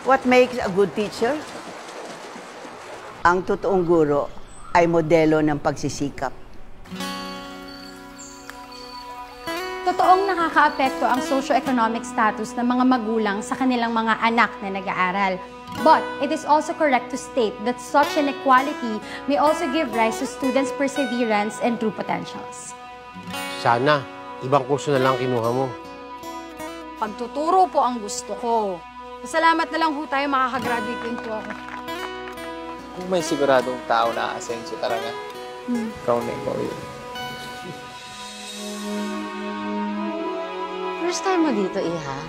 What makes a good teacher? Ang totoong guro ay modelo ng pagsisikap. Totoong nakakaapekto ang socio-economic status ng mga magulang sa kanilang mga anak na nag-aaral. But it is also correct to state that such inequality may also give rise to students' perseverance and true potentials. Sana, ibang kurso na lang kinuha mo. Pagtuturo po ang gusto ko. Masalamat na lang ho tayo, makakagraduate din po ako. Kung may siguradong tao na aasenso talaga, ikaw na ikaw yun. First time mo dito, Iha?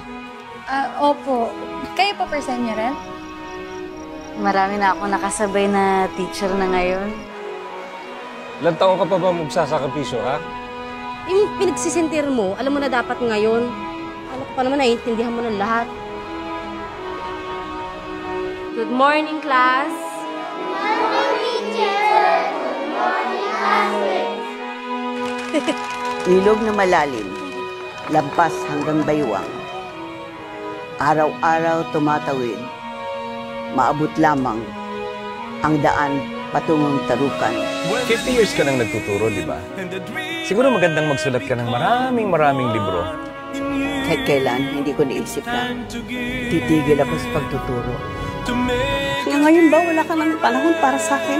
Opo. Kayo pa person niyo rin? Marami na ako nakasabay na teacher na ngayon. Ilang taon ka pa ba magsasakripisyo, ha? Yung pinagsisintir mo, alam mo na dapat ngayon. Ano ko pa naman, naiintindihan mo ng lahat. Good morning, class! Good morning, teacher! Good morning, classmates! Ilog na malalim, lampas hanggang baywang. Araw-araw tumatawid, maabot lamang ang daan patungong tarukan. 50 years ka nang nagtuturo, di ba? Siguro magandang magsulat ka ng maraming libro. Kahit kailan, hindi ko naisip na titigil ako sa pagtuturo. Ngayon ba, wala ka ng panahon para sa akin?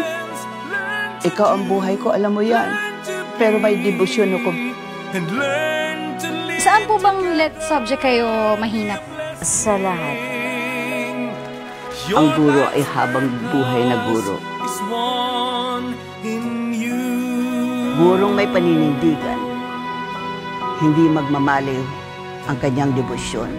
Ikaw ang buhay ko, alam mo yan. Pero may debosyon ako. Saan po bang let subject kayo mahina? Sa lahat. Ang guro ay habang buhay na guro. Gurong may paninindigan, hindi magmamaliw ang kanyang debosyon.